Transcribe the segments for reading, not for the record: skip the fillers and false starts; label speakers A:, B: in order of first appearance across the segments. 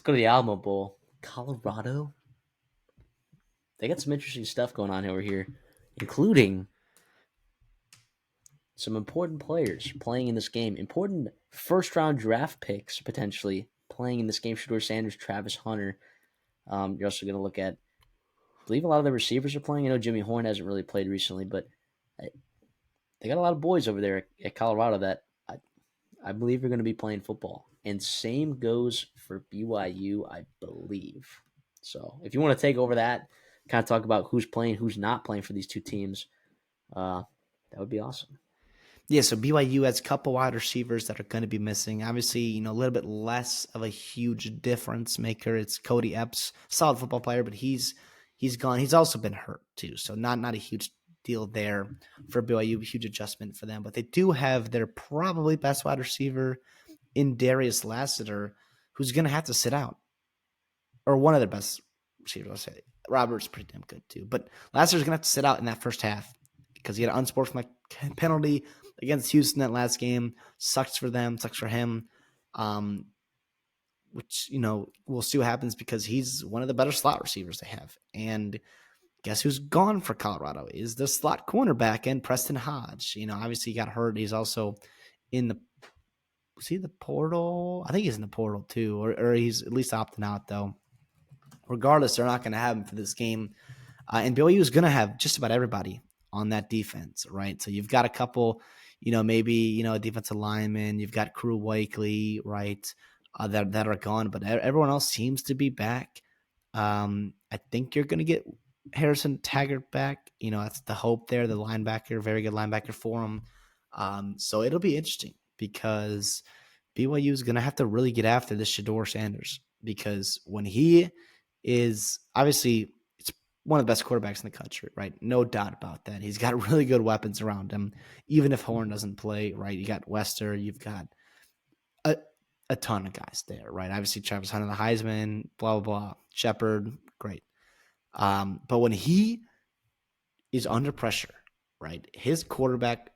A: go to the Alamo Bowl. Colorado. They got some interesting stuff going on over here, including some important players playing in this game. Important first round draft picks potentially playing in this game. Shedeur Sanders, Travis Hunter. You're also going to look at, I believe a lot of the receivers are playing. I know Jimmy Horn hasn't really played recently, but they got a lot of boys over there at Colorado that I believe are going to be playing football. And same goes for BYU, I believe. So if you want to take over that, kind of talk about who's playing, who's not playing for these two teams, that would be awesome.
B: Yeah, so BYU has a couple wide receivers that are going to be missing. Obviously, a little bit less of a huge difference maker. It's Cody Epps, solid football player, but he's gone. He's also been hurt too, so not a huge deal there for BYU. Huge adjustment for them, but they do have their probably best wide receiver in Darius Lassiter, who's going to have to sit out, or one of their best receivers. I'll say Robert's pretty damn good too, but Lassiter's going to have to sit out in that first half because he had an unsportsmanlike penalty against Houston that last game. Sucks for them, sucks for him. Which, we'll see what happens because he's one of the better slot receivers they have. And guess who's gone for Colorado is the slot cornerback and Preston Hodge. Obviously he got hurt. He's also in the was he the portal? I think he's in the portal too, or he's at least opting out though. Regardless, they're not going to have him for this game. And BYU is going to have just about everybody on that defense, right? So you've got a couple, maybe, a defensive lineman. You've got Crew Wakely, right, that are gone. But everyone else seems to be back. I think you're going to get Harrison Taggart back. That's the hope there, the linebacker, very good linebacker for him. So it'll be interesting because BYU is going to have to really get after this Shedeur Sanders because when he is obviously it's one of the best quarterbacks in the country, right? No doubt about that. He's got really good weapons around him, even if Horn doesn't play, right? You got Wester, you've got a ton of guys there, right? Obviously Travis Hunter, the Heisman, blah, blah, blah. Shepard, great. But when he is under pressure, right, his quarterback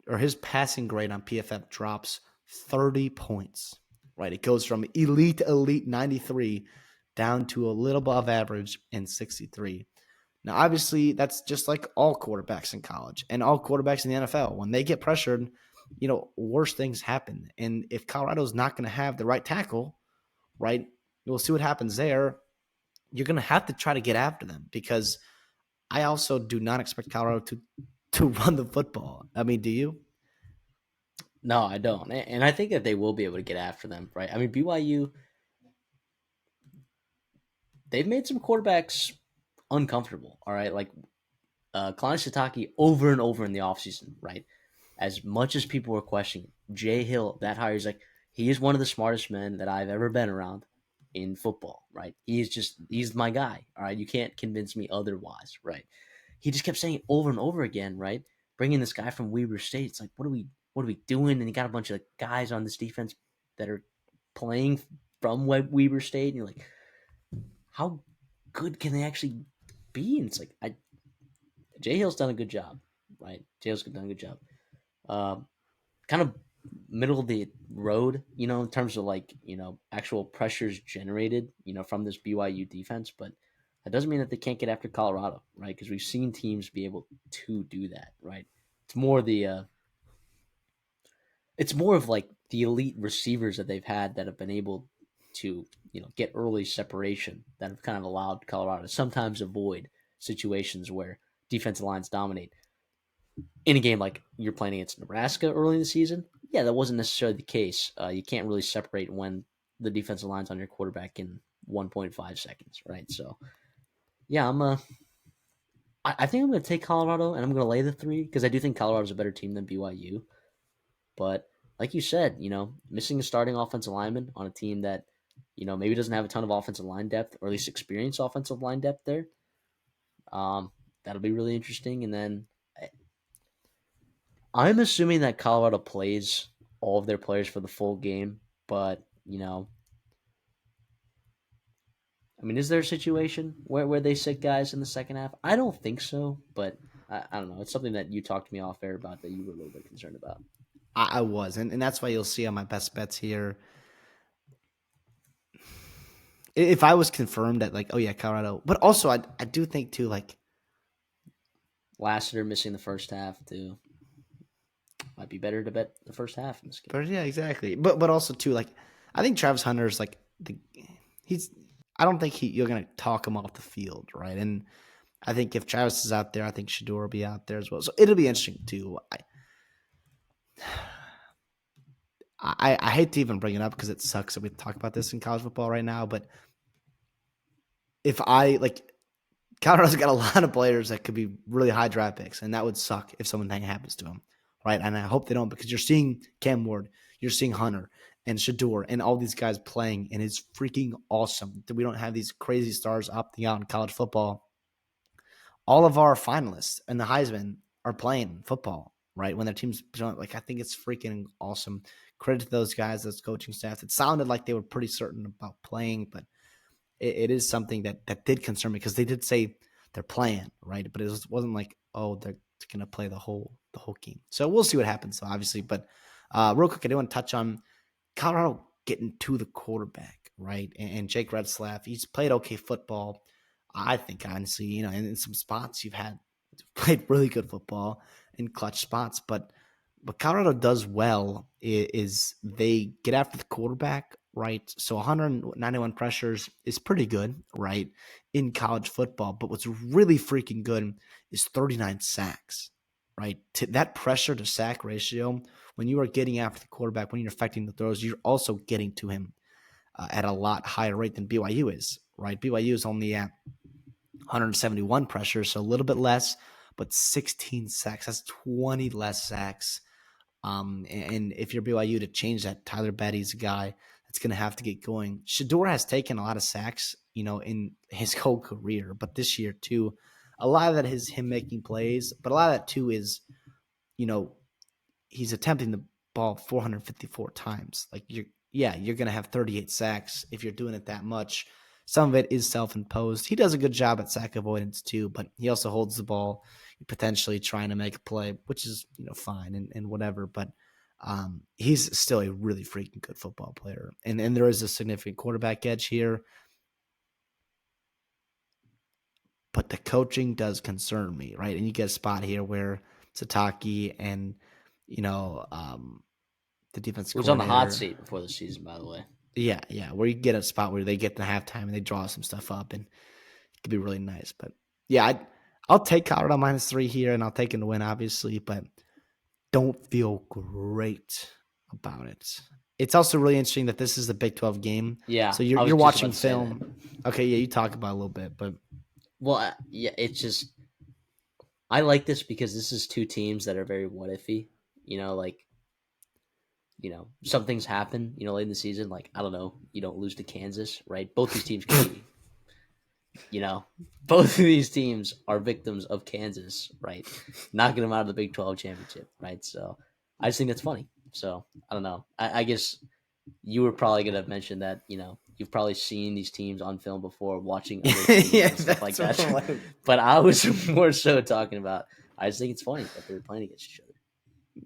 B: or his passing grade on PFF drops 30 points, right? It goes from elite 93 down to a little above average and 63. Now, obviously, that's just like all quarterbacks in college and all quarterbacks in the NFL. When they get pressured, worse things happen. And if Colorado's not going to have the right tackle, right, we'll see what happens there. You're going to have to try to get after them because I also do not expect Colorado to run the football. I mean, do you?
A: No, I don't. And I think that they will be able to get after them, right? I mean, BYU, they've made some quarterbacks uncomfortable, all right? Like Kalani Sitake over and over in the offseason, right? As much as people were questioning Jay Hill, that hire is like, he is one of the smartest men that I've ever been around in football, right? He's my guy, all right? You can't convince me otherwise, right? He just kept saying it over and over again, right? Bringing this guy from Weber State, it's like, what are we doing? And he got a bunch of guys on this defense that are playing from Weber State, and you're like, how good can they actually be? And it's like, Jay Hill's done a good job, right? Jay Hill's done a good job. Kind of middle of the road, in terms of actual pressures generated, from this BYU defense, but that doesn't mean that they can't get after Colorado, right? Because we've seen teams be able to do that, right? It's more of like the elite receivers that they've had that have been able to, get early separation that have kind of allowed Colorado to sometimes avoid situations where defensive lines dominate. In a game like you're playing against Nebraska early in the season, yeah, that wasn't necessarily the case. You can't really separate when the defensive line's on your quarterback in 1.5 seconds, right? So, yeah, I think I'm going to take Colorado and I'm going to lay the 3 because I do think Colorado's a better team than BYU. But like you said, missing a starting offensive lineman on a team that, maybe doesn't have a ton of offensive line depth or at least experienced offensive line depth there, that'll be really interesting. And then I'm assuming that Colorado plays all of their players for the full game, but, I mean, is there a situation where they sit guys in the second half? I don't think so, but I don't know. It's something that you talked to me off air about that you were a little bit concerned about.
B: I was, and that's why you'll see on my best bets here. if I was confirmed that like, oh yeah, Colorado, but also I do think too like
A: Lassiter missing the first half too. Might be better to bet the first half in this game.
B: But yeah, exactly. But also too, like I think Travis Hunter is like he's. I don't think you're gonna talk him off the field, right? And I think if Travis is out there, I think Shador will be out there as well. So it'll be interesting too. I hate to even bring it up because it sucks that we talk about this in college football right now. But if I like Colorado's got a lot of players that could be really high draft picks, and that would suck if something happens to him, right? And I hope they don't because you're seeing Cam Ward, you're seeing Hunter and Shador and all these guys playing, and it's freaking awesome that we don't have these crazy stars opting out in college football. All of our finalists and the Heisman are playing football, right? When their teams like, I think it's freaking awesome. Credit to those guys, those coaching staff. It sounded like they were pretty certain about playing, but it is something that did concern me because they did say they're playing, right? But it wasn't like, oh, they're going to play the whole game. So we'll see what happens, obviously. But real quick, I do want to touch on Colorado getting to the quarterback, right? And Jake Redslaff, he's played okay football. I think, honestly, and in some spots you've played really good football in clutch spots. But what Colorado does well is they get after the quarterback, right? So 191 pressures is pretty good, right, in college football. But what's really freaking good is 39 sacks, right? That pressure to sack ratio, when you are getting after the quarterback, when you're affecting the throws, you're also getting to him at a lot higher rate than BYU is, right? BYU is only at 171 pressures, so a little bit less, but 16 sacks. That's 20 less sacks. And if you're BYU to change that, Tyler Betty's a guy that's going to have to get going. Shador has taken a lot of sacks, in his whole career, but this year too, a lot of that is him making plays, but a lot of that too is, he's attempting the ball 454 times. Like you're going to have 38 sacks if you're doing it that much. Some of it is self-imposed. He does a good job at sack avoidance too, but he also holds the ball, potentially trying to make a play, which is fine and whatever. But he's still a really freaking good football player, and there is a significant quarterback edge here. But the coaching does concern me, right? And you get a spot here where Sataki and the defense
A: Who's on the hot seat before the season, by the way.
B: Yeah, where you get a spot where they get to halftime and they draw some stuff up, and it could be really nice. But yeah, I'll take Colorado -3 here, and I'll take them to win, obviously, but don't feel great about it. It's also really interesting that this is the Big 12 game.
A: Yeah,
B: so you're watching film. Okay, yeah, you talk about it a little bit, but
A: yeah, it's just I like this because this is two teams that are very what ify. Some things happen, late in the season. Like, I don't know, you don't lose to Kansas, right? Both these teams can be, both of these teams are victims of Kansas, right? Knocking them out of the Big 12 championship, right? So I just think that's funny. So I don't know. I guess you were probably going to mention that, you've probably seen these teams on film before, watching other teams and stuff like that. But I was more so talking about, I just think it's funny that they're playing against each other.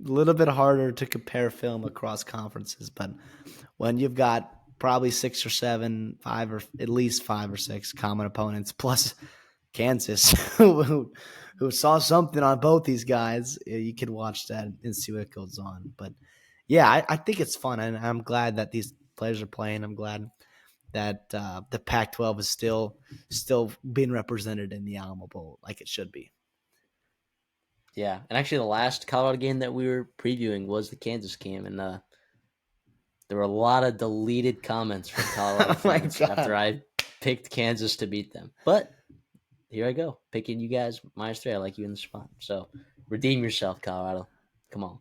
B: A little bit harder to compare film across conferences, but when you've got probably 6 or 7, 5 or at least 5 or 6 common opponents, plus Kansas, who saw something on both these guys, you can watch that and see what goes on. But yeah, I think it's fun, and I'm glad that these players are playing. I'm glad that the Pac-12 is still being represented in the Alamo Bowl like it should be.
A: Yeah, and actually the last Colorado game that we were previewing was the Kansas game, and there were a lot of deleted comments from Colorado fans after I picked Kansas to beat them. But here I go, picking you guys -3. I like you in the spot. So redeem yourself, Colorado. Come on.